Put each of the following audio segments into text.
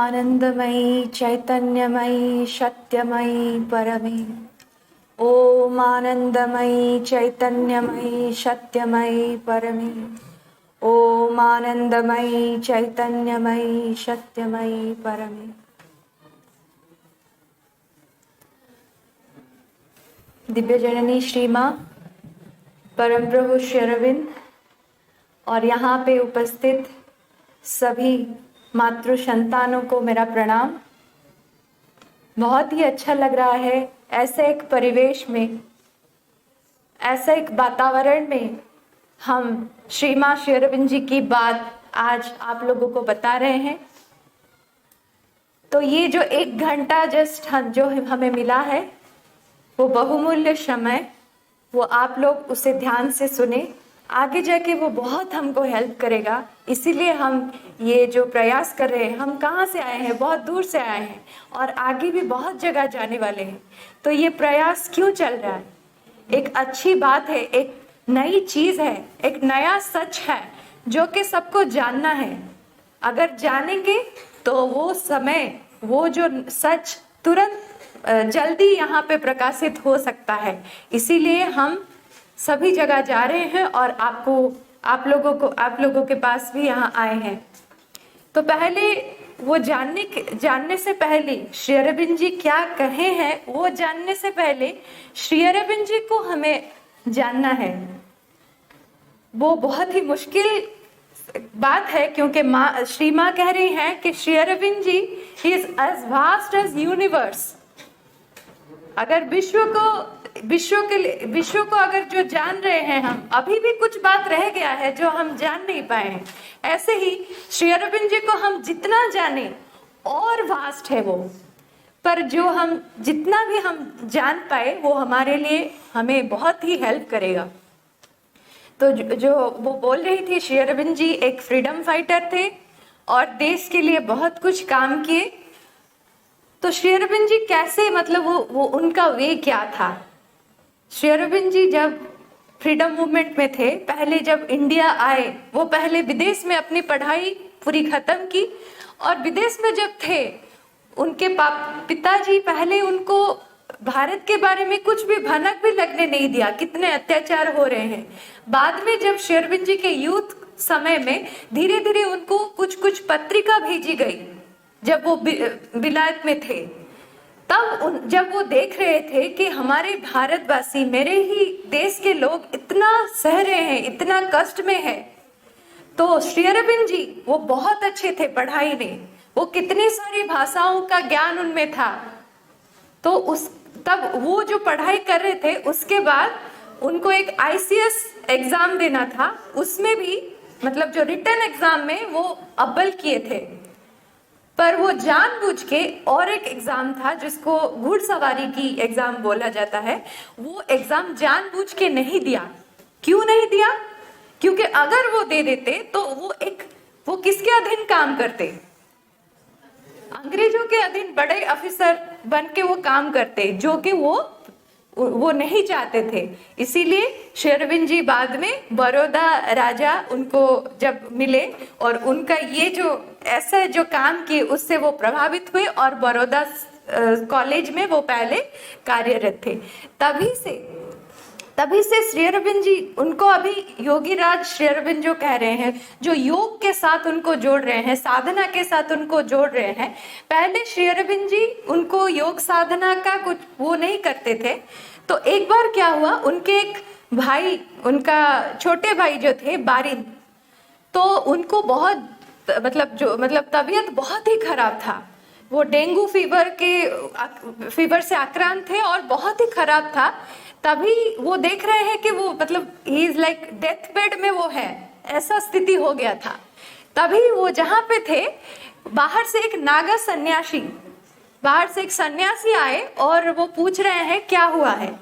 आनंदमयी चैतन्यमयी सत्यमयी परमे। ओम आनंदमयी चैतन्यमयी सत्यमयी परमे। ओम आनंदमयी चैतन्यमयी सत्यमयी परमे। दिव्य जननी श्री माँ परम प्रभु श्री अरविंद और यहाँ पे उपस्थित सभी मातृ संतानों को मेरा प्रणाम। बहुत ही अच्छा लग रहा है ऐसे एक परिवेश में, ऐसे एक वातावरण में हम श्री माँ श्री अरविंद जी की बात आज आप लोगों को बता रहे हैं। तो ये जो 1 घंटा जो हमें मिला है वो बहुमूल्य समय, वो आप लोग उसे ध्यान से सुने, आगे जाके वो बहुत हमको हेल्प करेगा। इसीलिए हम ये जो प्रयास कर रहे हैं, हम कहाँ से आए हैं, बहुत दूर से आए हैं और आगे भी बहुत जगह जाने वाले हैं। तो ये प्रयास क्यों चल रहा है? एक अच्छी बात है, एक नई चीज है, एक नया सच है जो कि सबको जानना है। अगर जानेंगे तो वो समय, वो जो सच तुरंत जल्दी यहाँ पे प्रकाशित हो सकता है। इसीलिए हम सभी जगह जा रहे हैं और आप लोगों के पास भी यहाँ आए हैं। तो पहले वो जानने से पहले श्री अरविंद जी क्या कहे हैं, वो जानने से पहले श्री अरविंद जी को हमें जानना है। वो बहुत ही मुश्किल बात है क्योंकि श्री माँ कह रही हैं कि Shri Aurobindo ji is as vast as universe. अगर विश्व को अगर जो जान रहे हैं हम, अभी भी कुछ बात रह गया है जो हम जान नहीं पाए हैं। ऐसे ही श्री अरविंद जी को हम जितना जाने और वास्ट है वो, पर जो हम जितना भी हम जान पाए वो हमारे लिए हमें बहुत ही हेल्प करेगा। तो जो वो बोल रही थी, श्री अरविंद जी एक फ्रीडम फाइटर थे और देश के लिए बहुत कुछ काम किए। तो श्री अरविंद जी कैसे, मतलब वो उनका वे क्या था? श्री अरविंद जी जब फ्रीडम मूवमेंट में थे, पहले जब इंडिया आए, वो पहले विदेश में अपनी पढ़ाई पूरी खत्म की और विदेश में जब थे उनके पिताजी पहले उनको भारत के बारे में कुछ भी भनक भी लगने नहीं दिया, कितने अत्याचार हो रहे हैं। बाद में जब श्री अरविंद जी के यूथ समय में धीरे धीरे उनको कुछ पत्रिका भेजी गई, जब वो विलायत में थे, तब जब वो देख रहे थे कि हमारे भारतवासी, मेरे ही देश के लोग इतना सह रहे हैं, इतना कष्ट में है, तो श्री अरविंद जी वो बहुत अच्छे थे पढ़ाई में, वो कितनी सारी भाषाओं का ज्ञान उनमें था। तो तब वो जो पढ़ाई कर रहे थे, उसके बाद उनको एक ICS एग्जाम देना था, उसमें भी मतलब जो रिटन एग्जाम में वो अव्वल किए थे। पर वो जानबूझ के, और एक एग्जाम था जिसको घुड़सवारी की एग्जाम बोला जाता है, वो एग्जाम जानबूझ के नहीं दिया। क्यों नहीं दिया? क्योंकि अगर वो दे देते तो वो किसके अधीन काम करते? अंग्रेजों के अधीन बड़े अफसर बन के वो काम करते, जो कि वो नहीं चाहते थे। इसीलिए श्री अरविंद जी बाद में बड़ौदा राजा उनको जब मिले और उनका ये जो ऐसा जो काम किए उससे वो प्रभावित हुए और बड़ौदा कॉलेज में वो पहले कार्यरत थे। तभी से श्री अरविंद जी उनको अभी योगी राज श्री अरविंद जो कह रहे हैं, जो योग के साथ उनको जोड़ रहे हैं, साधना के साथ उनको जोड़ रहे हैं। पहले श्री अरविंद जी उनको योग साधना का कुछ वो नहीं करते थे। तो एक बार क्या हुआ, उनके एक भाई, उनका छोटे भाई जो थे बारिंद, तो उनको बहुत मतलब तबीयत बहुत ही खराब था। वो डेंगू फीवर से आक्रांत थे और बहुत ही खराब था। तभी वो देख रहे हैं कि वो मतलब he is like death bed में वो है, ऐसा स्थिति हो गया था। तभी वो जहाँ पे थे, बाहर से एक सन्यासी आए और वो पूछ रहे हैं क्या हुआ है,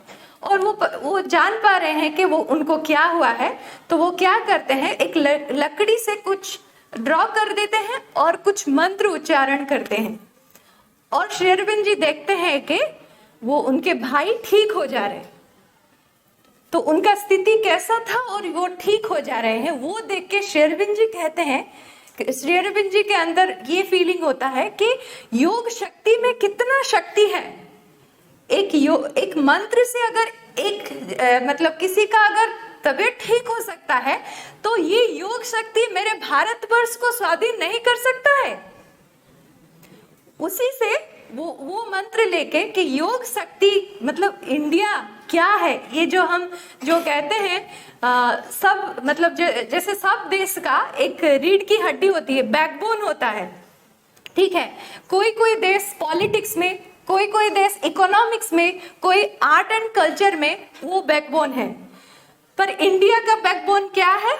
और वो जान पा रहे हैं कि वो उनको क्या हुआ है। तो वो क्या करते हैं, एक लकड़ी से कुछ ड्रॉ कर देते हैं और कुछ मंत्र उच्चारण करते हैं, और श्री अरविंद जी देखते हैं कि वो उनके भाई ठीक हो जा रहे हैं। तो उनका स्थिति कैसा था और वो ठीक हो जा रहे हैं, वो देख के श्री अरविंद जी कहते हैं श्री अरविंद जी के अंदर ये फीलिंग होता है कि योग शक्ति में कितना शक्ति है। एक मंत्र से अगर मतलब किसी का अगर तबीयत ठीक हो सकता है, तो ये योग शक्ति मेरे भारतवर्ष को स्वाधीन नहीं कर सकता है। उसी से वो मंत्र लेके कि योग शक्ति मतलब इंडिया क्या है, ये जो हम जो कहते हैं सब मतलब जैसे सब देश का एक रीढ़ की हड्डी होती है, बैकबोन होता है, ठीक है। कोई देश पॉलिटिक्स में, कोई देश इकोनॉमिक्स में, कोई आर्ट एंड कल्चर में वो बैकबोन है, पर इंडिया का बैकबोन क्या है?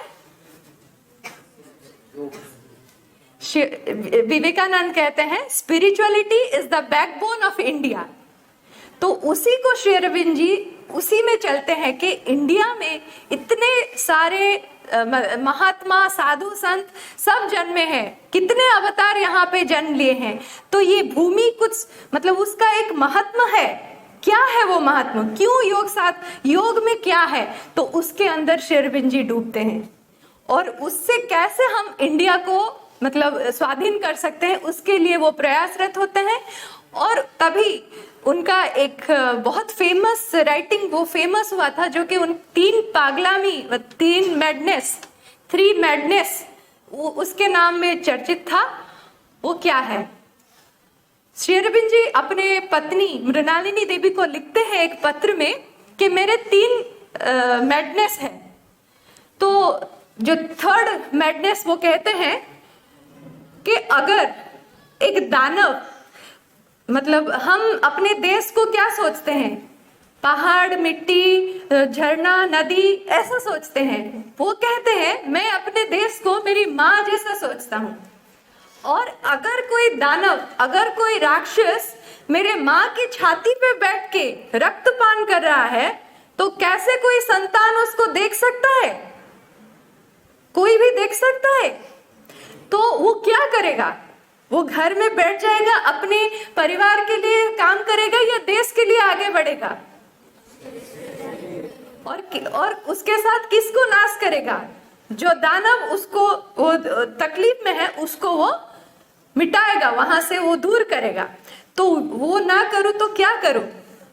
विवेकानंद कहते हैं spirituality is the backbone of India. तो उसी को श्री अरविंद जी उसी में चलते हैं कि इंडिया में इतने सारे महात्मा साधु संत सब जन्मे हैं, कितने अवतार यहाँ पे जन्म लिए हैं, तो ये भूमि कुछ मतलब उसका एक महत्व है। क्या है वो महत्व, क्यों योग में क्या है, तो उसके अंदर श्री अरविंद जी डूबते हैं और उससे कैसे हम इंडिया को मतलब स्वाधीन कर सकते हैं, उसके लिए वो प्रयासरत होते हैं। और तभी उनका एक बहुत फेमस राइटिंग वो फेमस हुआ था, जो कि उन 3 मैडनेस उसके नाम में चर्चित था। वो क्या है? श्री अरविंद जी अपने पत्नी मृणालिनी देवी को लिखते हैं एक पत्र में कि मेरे 3 मैडनेस है। तो जो 3rd मैडनेस वो कहते हैं कि अगर एक दानव मतलब हम अपने देश को क्या सोचते हैं, पहाड़, मिट्टी, झरना, नदी ऐसा सोचते हैं। वो कहते हैं मैं अपने देश को मेरी माँ जैसा सोचता हूँ। और अगर कोई दानव, अगर कोई राक्षस मेरे माँ की छाती पे बैठ के रक्तपान कर रहा है, तो कैसे कोई संतान उसको देख सकता है? कोई भी देख सकता है? तो वो क्या करेगा? वो घर में बैठ जाएगा, अपने परिवार के लिए काम करेगा या देश के लिए आगे बढ़ेगा? और उसके साथ किसको नाश करेगा? जो दानव उसको वो तकलीफ में है उसको वो मिटाएगा, वहां से वो दूर करेगा। तो वो ना करूं तो क्या करूं?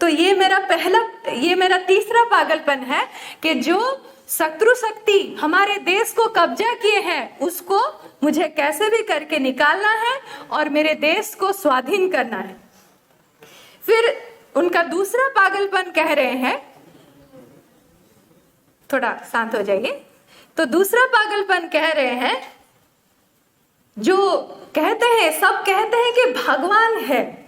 तो ये मेरा तीसरा पागलपन है कि जो शत्रु शक्ति हमारे देश को कब्जा किए हैं, उसको मुझे कैसे भी करके निकालना है और मेरे देश को स्वाधीन करना है। फिर उनका दूसरा पागलपन कह रहे हैं, थोड़ा शांत हो जाइए। तो दूसरा पागलपन कह रहे हैं, जो कहते हैं, सब कहते हैं कि भगवान है,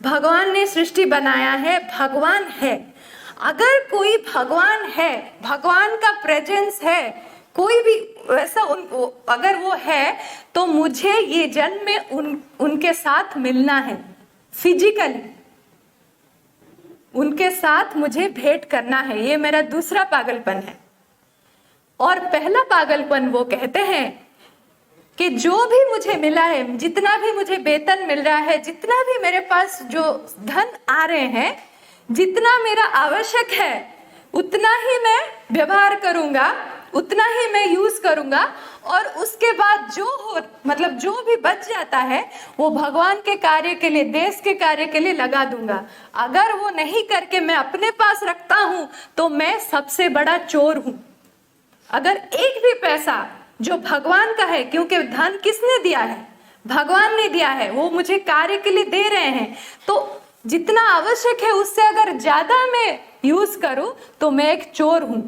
भगवान ने सृष्टि बनाया है, भगवान है। अगर कोई भगवान है, भगवान का प्रेजेंस है, कोई भी वैसा अगर वो है, तो मुझे ये जन्म में उनके साथ मिलना है, फिजिकली उनके साथ मुझे भेंट करना है। ये मेरा दूसरा पागलपन है। और पहला पागलपन वो कहते हैं कि जो भी मुझे मिला है, जितना भी मुझे वेतन मिल रहा है, जितना भी मेरे पास जो धन आ रहे हैं, जितना मेरा आवश्यक है उतना ही मैं व्यवहार करूंगा, उतना ही मैं यूज करूंगा, और उसके बाद जो हो मतलब जो भी बच जाता है वो भगवान के कार्य के लिए, देश के कार्य के लिए लगा दूंगा। अगर वो नहीं करके मैं अपने पास रखता हूं तो मैं सबसे बड़ा चोर हूं। अगर एक भी पैसा जो भगवान का है, क्योंकि धन किसने दिया है? भगवान ने दिया है, वो मुझे कार्य के लिए दे रहे हैं, तो जितना आवश्यक है उससे अगर ज्यादा मैं यूज करूं तो मैं एक चोर हूं।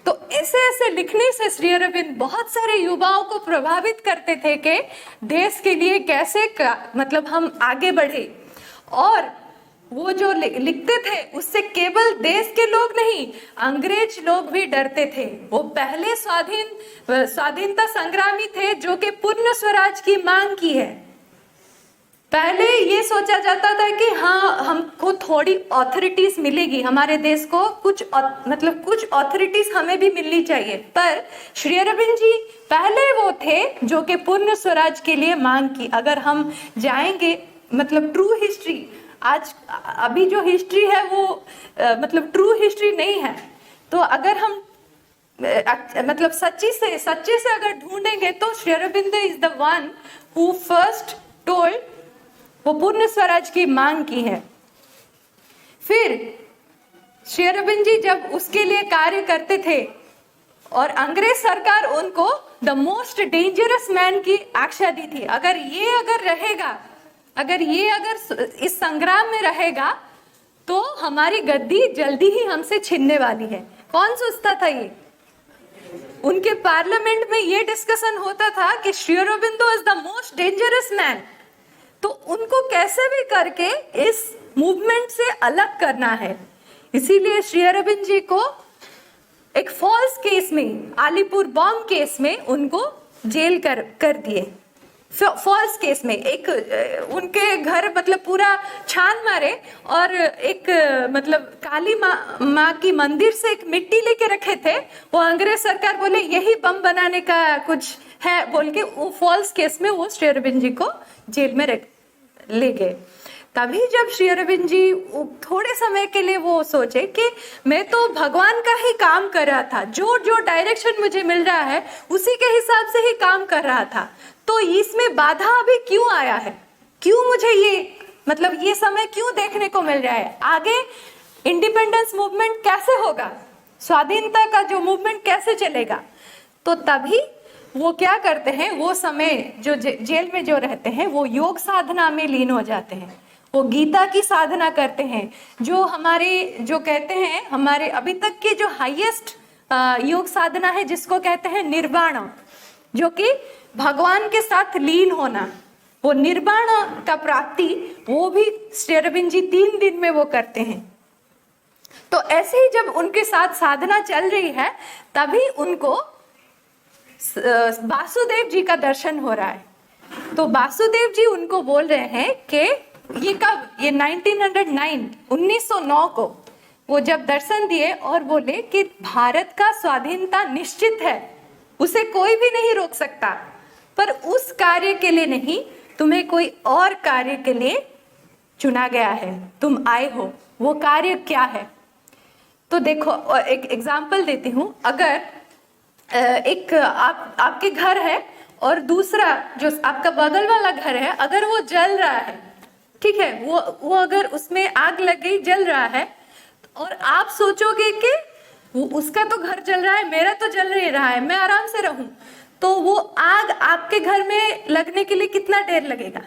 तो ऐसे लिखने से श्री अरविंद बहुत सारे युवाओं को प्रभावित करते थे कि देश के लिए कैसे मतलब हम आगे बढ़े। और वो जो लिखते थे उससे केवल देश के लोग नहीं, अंग्रेज लोग भी डरते थे। वो पहले स्वाधीनता संग्रामी थे जो कि पूर्ण स्वराज की मांग की है। पहले ये सोचा जाता था कि हाँ, हमको थोड़ी ऑथोरिटीज मिलेगी, हमारे देश को कुछ ऑथोरिटीज हमें भी मिलनी चाहिए। पर श्री अरविंद जी पहले वो थे जो कि पूर्ण स्वराज के लिए मांग की। अगर हम जाएंगे मतलब ट्रू हिस्ट्री, आज अभी जो हिस्ट्री है वो मतलब ट्रू हिस्ट्री नहीं है। तो अगर हम मतलब सच्चे से अगर ढूंढेंगे तो Shri Aurobindo is the one who first told, वो पूर्ण स्वराज की मांग की है। फिर श्री अरविंद जी जब उसके लिए कार्य करते थे और अंग्रेज सरकार उनको द मोस्ट डेंजरस मैन की आख्या दी थी, अगर ये अगर इस संग्राम में रहेगा तो हमारी गद्दी जल्दी ही हमसे छिनने वाली है। कौन सोचता था ये? उनके पार्लियामेंट में ये डिस्कशन होता था कि Shri Aurobindo is the most dangerous man, तो उनको कैसे भी करके इस मूवमेंट से अलग करना है। इसीलिए श्री अरविंद जी को एक फॉल्स केस में, अलीपुर बॉम्ब केस में उनको जेल कर दिए। फॉल्स केस में एक उनके घर मतलब पूरा छान मारे और एक मतलब काली माँ की मंदिर से एक मिट्टी लेके रखे थे, वो अंग्रेज सरकार बोले यही बम बनाने का कुछ है बोल के वो फॉल्स केस में वो श्री अरविंद जी को जेल में ले गए। तभी जब श्री अरविंद जी थोड़े समय के लिए वो सोचे कि मैं तो भगवान का ही काम कर रहा था, जो डायरेक्शन मुझे मिल रहा है उसी के हिसाब से ही काम कर रहा था, तो इसमें बाधा अभी क्यों आया है, क्यों मुझे ये समय क्यों देखने को मिल रहा है, आगे इंडिपेंडेंस मूवमेंट कैसे होगा, स्वाधीनता का जो मूवमेंट कैसे चलेगा। तो तभी वो क्या करते हैं, वो समय जो जेल में जो रहते हैं वो योग साधना में लीन हो जाते हैं, वो गीता की साधना करते हैं, जो कहते हैं हमारे अभी तक की जो हाईएस्ट योग साधना है जिसको कहते हैं निर्वाण, जो कि भगवान के साथ लीन होना, वो निर्वाण का प्राप्ति वो भी श्री अरविंद जी 3 दिन में वो करते हैं। तो ऐसे ही जब उनके साथ साधना चल रही है तभी उनको वासुदेव जी का दर्शन हो रहा है। तो वासुदेव जी उनको बोल रहे हैं कि ये कब, ये 1909 को वो जब दर्शन दिए और बोले कि भारत का स्वाधीनता निश्चित है, उसे कोई भी नहीं रोक सकता, पर उस कार्य के लिए नहीं, तुम्हें कोई और कार्य के लिए चुना गया है, तुम आए हो, वो कार्य क्या है। तो देखो एक एग्जाम्पल देती हूँ, अगर एक आपके घर है और दूसरा जो आपका बगल वाला घर है अगर वो जल रहा है, ठीक है, वो अगर उसमें आग लग गई, जल रहा है, और आप सोचोगे कि वो उसका तो घर जल रहा है, मेरा तो जल नहीं रहा है, मैं आराम से रहूं, तो वो आग आपके घर में लगने के लिए कितना देर लगेगा,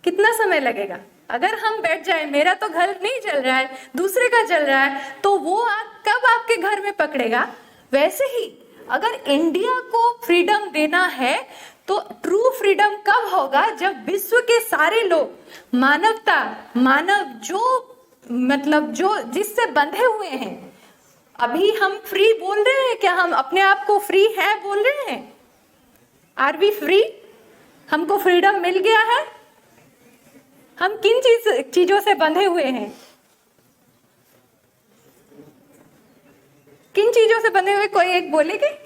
कितना समय लगेगा। अगर हम बैठ जाए, मेरा तो घर नहीं जल रहा है, दूसरे का जल रहा है, तो वो आग कब आपके घर में पकड़ेगा। वैसे ही अगर इंडिया को फ्रीडम देना है तो ट्रू फ्रीडम कब होगा, जब विश्व के सारे लोग, मानव जो जिससे बंधे हुए हैं, अभी हम फ्री बोल रहे हैं क्या, हम अपने आप को फ्री है बोल रहे हैं, आर वी फ्री, हमको फ्रीडम मिल गया है, हम किन चीजों से बंधे हुए हैं, किन चीजों से बंधे हुए, कोई एक बोलेगे,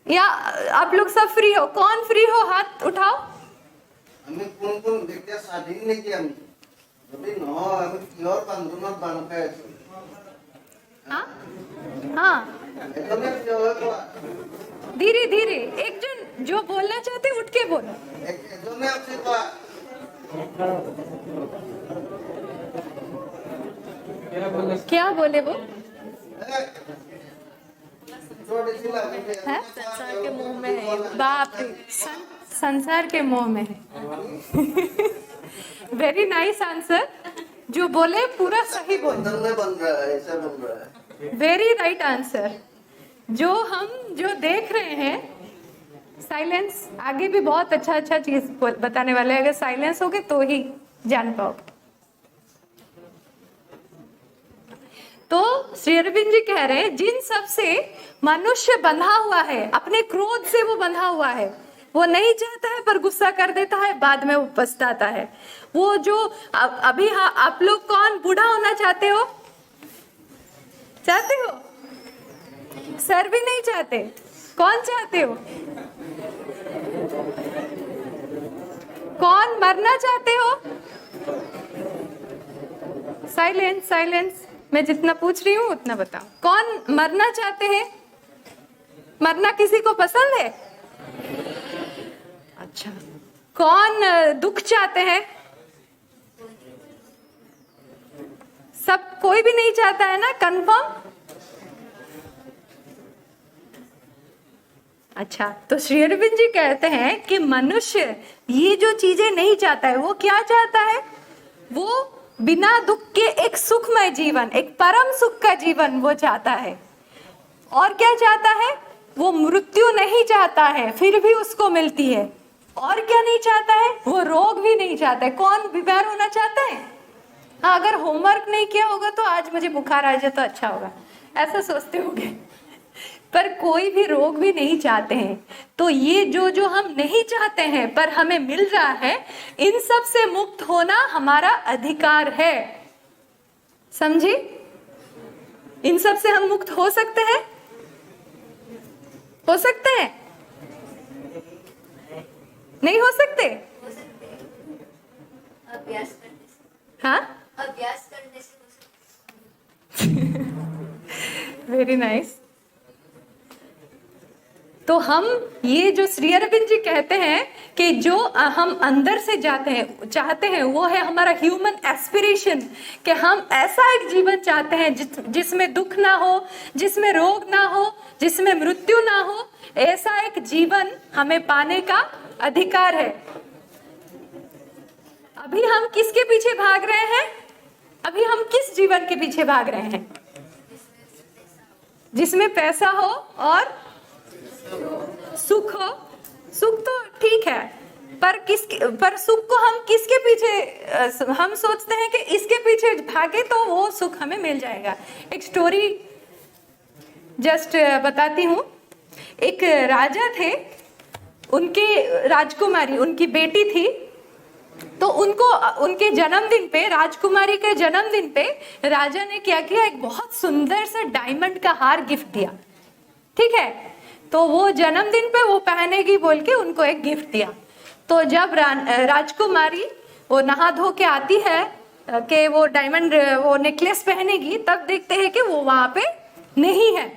या आप लोग सब फ्री हो, कौन फ्री हो हाथ उठाओ। আমি কোন কোন ব্যক্তি স্বাধীন নাকি আমি যদি নহয় আমি কিহৰ কান্দনত বানকাই আছো। हाँ हाँ এজনে কিহৰ কোৱা धीरे धीरे, एक जन जो बोलना चाहते उठ के बोलो। এজনে আছে কোৱা क्या बोले वो है, संसार के मुंह में है। बाप रे, संसार के मोह में है। वेरी नाइस आंसर, जो बोले पूरा सही बोले, बंधन में बन रहा है, ऐसा बन रहा है। Very right answer. जो हम जो देख रहे हैं, साइलेंस आगे भी बहुत अच्छा चीज बताने वाले हैं, अगर साइलेंस होगे तो ही जान पाओगे। तो श्री अरविंद जी कह रहे हैं जिन सब से मनुष्य बंधा हुआ है, अपने क्रोध से वो बंधा हुआ है, वो नहीं चाहता है पर गुस्सा कर देता है, बाद में वो पछताता है। वो जो अभी आप लोग कौन बूढ़ा होना चाहते हो, चाहते हो, सर भी नहीं चाहते, कौन चाहते हो, कौन मरना चाहते हो। साइलेंस साइलेंस, मैं जितना पूछ रही हूँ उतना बताओ। कौन मरना चाहते हैं? मरना किसी को पसंद है? अच्छा। कौन दुख चाहते हैं? सब, कोई भी नहीं चाहता है ना? कंफर्म? अच्छा, तो श्री अरविंद जी कहते हैं कि मनुष्य ये जो चीजें नहीं चाहता है, वो क्या चाहता है? वो बिना दुख के एक सुखमय जीवन, एक परम सुख का जीवन वो चाहता है। और क्या चाहता है? वो मृत्यु नहीं चाहता है, फिर भी उसको मिलती है। और क्या नहीं चाहता है? वो रोग भी नहीं चाहता है। कौन बीमार होना चाहता है? हाँ, अगर होमवर्क नहीं किया होगा तो आज मुझे बुखार आ जाए तो अच्छा होगा, ऐसा सोचते होंगे। पर कोई भी रोग भी नहीं चाहते हैं। तो ये जो हम नहीं चाहते हैं पर हमें मिल रहा है, इन सब से मुक्त होना हमारा अधिकार है। समझे? इन सब से हम मुक्त हो सकते हैं? हो सकते हैं? नहीं हो सकते? अभ्यास करने से। हाँ, अभ्यास करने से हो सकता है। Very nice. तो हम ये जो श्री अरविंद जी कहते हैं कि जो हम अंदर से चाहते हैं वो है हमारा ह्यूमन एस्पिरेशन, कि हम ऐसा एक जीवन चाहते हैं जिसमें दुख ना हो, जिसमें रोग ना हो, जिसमें मृत्यु ना हो। ऐसा एक जीवन हमें पाने का अधिकार है। अभी हम किसके पीछे भाग रहे हैं? अभी हम किस जीवन के पीछे भाग रहे हैं? जिसमें पैसा हो और सुख हो। सुख तो ठीक है, पर सुख को हम किसके पीछे, हम सोचते हैं कि इसके पीछे भागे तो वो सुख हमें मिल जाएगा। एक स्टोरी जस्ट बताती हूँ। एक राजा थे, उनके राजकुमारी, उनकी बेटी थी। तो उनको उनके जन्मदिन पे, राजकुमारी के जन्मदिन पे राजा ने क्या किया, एक बहुत सुंदर सा डायमंड का हार गिफ्ट दिया। ठीक है, तो वो जन्मदिन पे वो पहनेगी बोल के उनको एक गिफ्ट दिया। तो जब राजकुमारी वो नहा धो के आती है कि वो डायमंड वो नेकलेस पहनेगी, तब देखते हैं कि वो वहां पे नहीं है।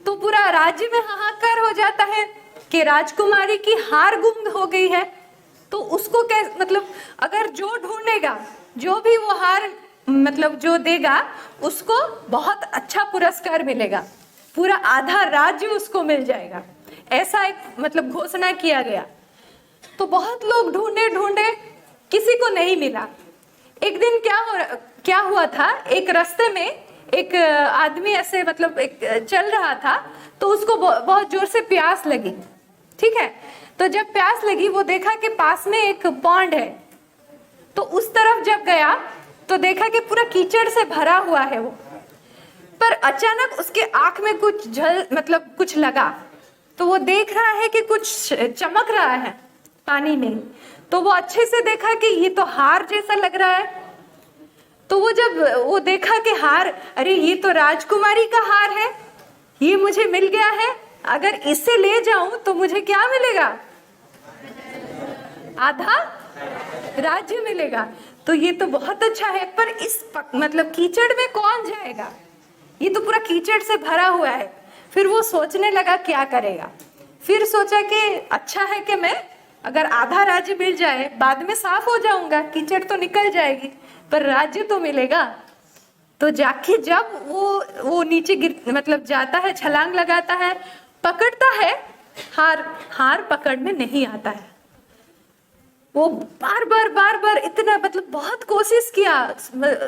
तो पूरा राज्य में हाहाकार हो जाता है कि राजकुमारी की हार गुम हो गई है। तो उसको मतलब अगर जो ढूंढेगा, जो भी वो हार मतलब जो देगा, उसको बहुत अच्छा पुरस्कार मिलेगा, पूरा आधा राज्य उसको मिल जाएगा। ऐसा एक मतलब घोषणा किया गया। तो बहुत लोग ढूंढे, किसी को नहीं मिला। एक दिन क्या हुआ था, एक रास्ते में एक आदमी ऐसे मतलब एक चल रहा था, तो उसको बहुत जोर से प्यास लगी। ठीक है, तो जब प्यास लगी वो देखा कि पास में एक पॉन्ड है। तो उस तरफ जब गया तो देखा कि पूरा कीचड़ से भरा हुआ है वो। पर अचानक उसके आंख में कुछ मतलब कुछ लगा। तो वो देख रहा है कि कुछ चमक रहा है पानी में। तो वो अच्छे से देखा कि ये तो हार जैसा लग रहा है। तो वो जब वो देखा कि हार, अरे ये तो राजकुमारी का हार है, ये मुझे मिल गया है। अगर इसे ले जाऊं तो मुझे क्या मिलेगा? आधा राज्य मिलेगा। तो ये तो बहुत अच्छा है। पर इस मतलब कीचड़ में कौन जाएगा? ये तो पूरा कीचड़ से भरा हुआ है। फिर वो सोचने लगा क्या करेगा। फिर सोचा कि अच्छा है कि मैं अगर आधा राज्य मिल जाए, बाद में साफ हो जाऊंगा, कीचड़ तो निकल जाएगी, पर राज्य तो मिलेगा। तो जाके जब वो नीचे मतलब जाता है, छलांग लगाता है, पकड़ता है, हार पकड़ने नहीं आता है। वो बार बार इतना मतलब बहुत कोशिश किया,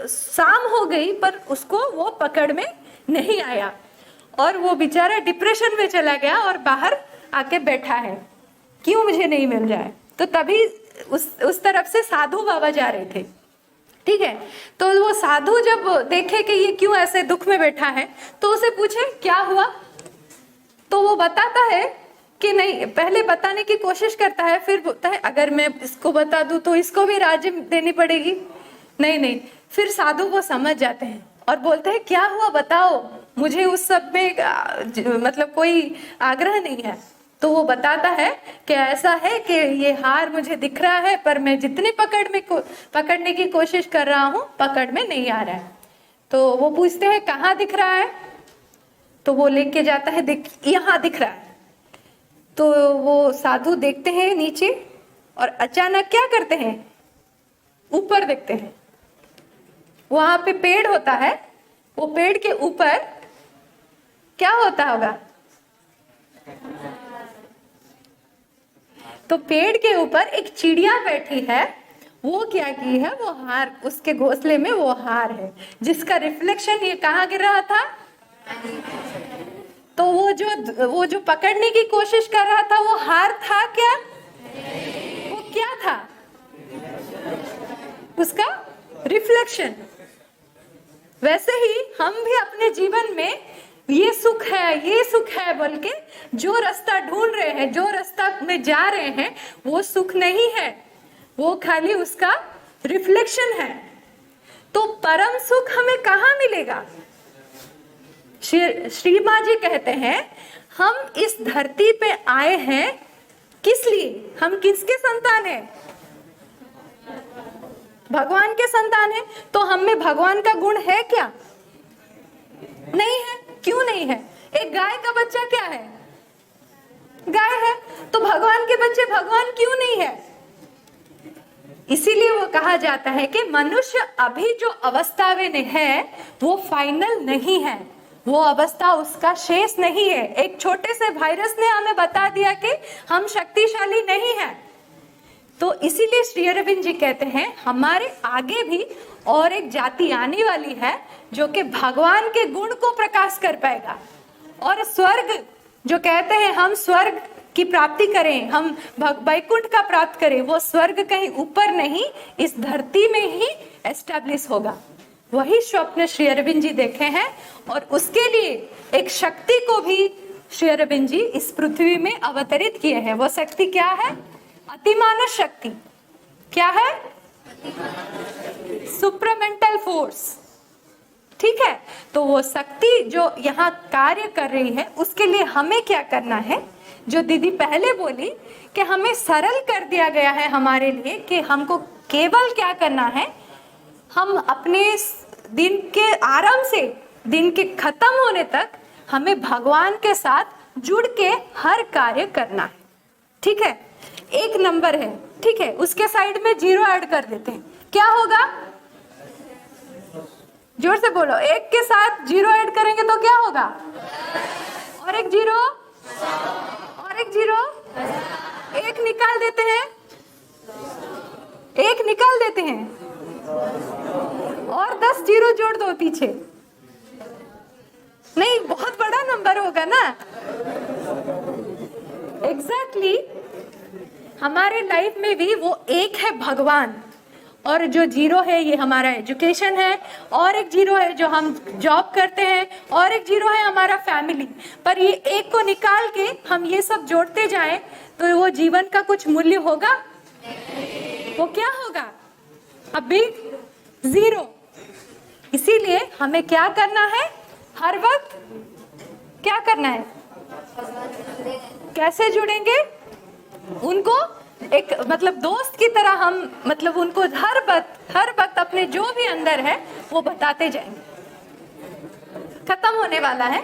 शाम हो गई पर उसको वो पकड़ में नहीं आया। और वो बेचारा डिप्रेशन में चला गया और बाहर आके बैठा है, क्यों मुझे नहीं मिल रहा है। तो तभी उस तरफ से साधु बाबा जा रहे थे। ठीक है, तो वो साधु जब देखे कि ये क्यों ऐसे दुख में बैठा है, तो उसे पूछे क्या हुआ। तो वो बताता है कि नहीं, पहले बताने की कोशिश करता है, फिर बोलता है अगर मैं इसको बता दूं तो इसको भी राज्य देनी पड़ेगी। नहीं, फिर साधु वो समझ जाते हैं और बोलते हैं क्या हुआ बताओ, मुझे उस सब में मतलब कोई आग्रह नहीं है। तो वो बताता है कि ऐसा है कि ये हार मुझे दिख रहा है, पर मैं जितनी पकड़ने की कोशिश कर रहा हूँ, पकड़ में नहीं आ रहा है। तो वो पूछते हैं कहाँ दिख रहा है, तो वो लेके जाता है, देख यहाँ दिख रहा है। तो वो साधु देखते हैं नीचे और अचानक क्या करते हैं, ऊपर देखते हैं। वहां पे पेड़ होता है, वो पेड़ के ऊपर क्या होता होगा, तो पेड़ के ऊपर एक चिड़िया बैठी है। वो क्या की है, वो हार, उसके घोंसले में वो हार है जिसका रिफ्लेक्शन ये कहाँ गिर रहा था। तो वो जो पकड़ने की कोशिश कर रहा था वो हार था क्या, वो क्या था, उसका रिफ्लेक्शन। वैसे ही हम भी अपने जीवन में ये सुख है, ये सुख है बोल के जो रास्ता ढूंढ रहे हैं, जो रास्ता में जा रहे हैं, वो सुख नहीं है, वो खाली उसका रिफ्लेक्शन है। तो परम सुख हमें कहाँ मिलेगा। श्री माँ जी कहते हैं हम इस धरती पे आए हैं किस लिए, हम किसके संतान हैं, भगवान के संतान हैं। तो हम में भगवान का गुण है क्या, नहीं है। क्यों नहीं है, एक गाय का बच्चा क्या है, गाय है। तो भगवान के बच्चे भगवान क्यों नहीं है। इसीलिए वो कहा जाता है कि मनुष्य अभी जो अवस्था में है वो फाइनल नहीं है, वो अवस्था उसका शेष नहीं है। एक छोटे से वायरस ने हमें बता दिया कि हम शक्तिशाली नहीं हैं। तो इसीलिए श्री अरविंद जी कहते हैं हमारे आगे भी और एक जाति आने वाली है जो कि भगवान के गुण को प्रकाश कर पाएगा। और स्वर्ग जो कहते हैं हम स्वर्ग की प्राप्ति करें, हम वैकुंठ का प्राप्त करें, वो स्वर्ग कहीं ऊपर नहीं, इस धरती में ही एस्टेब्लिश होगा। वही स्वप्न श्री अरविंद जी देखे हैं और उसके लिए एक शक्ति को भी श्री अरविंद जी इस पृथ्वी में अवतरित किए हैं। वो शक्ति क्या है, अतिमानव शक्ति। क्या है, सुप्रामेंटल फोर्स। ठीक है, तो वो शक्ति जो यहाँ कार्य कर रही है उसके लिए हमें क्या करना है, जो दीदी पहले बोली कि हमें सरल कर दिया गया है हमारे लिए कि हमको केवल क्या करना है, हम अपने दिन के आरंभ से दिन के खत्म होने तक हमें भगवान के साथ जुड़ के हर कार्य करना है। ठीक है, एक नंबर है, ठीक है, उसके साइड में 0 ऐड कर देते हैं, क्या होगा, जोर से बोलो, एक के साथ 0 ऐड करेंगे तो क्या होगा, और एक 0 और एक 0, एक निकाल देते हैं, एक निकाल देते हैं और 10 0 जोड़ दो पीछे, नहीं बहुत बड़ा नंबर होगा ना। एग्जैक्टली हमारे लाइफ में भी वो एक है भगवान, और जो 0 है ये हमारा एजुकेशन है, और एक 0 है जो हम जॉब करते हैं, और एक 0 है हमारा फैमिली। पर ये एक को निकाल के हम ये सब जोड़ते जाएं तो वो जीवन का कुछ मूल्य होगा, वो क्या होगा, अ बिग 0। इसीलिए हमें क्या करना है, हर वक्त क्या करना है, कैसे जुड़ेंगे उनको, एक मतलब दोस्त की तरह हम मतलब उनको हर वक्त अपने जो भी अंदर है वो बताते जाएंगे। खत्म होने वाला है।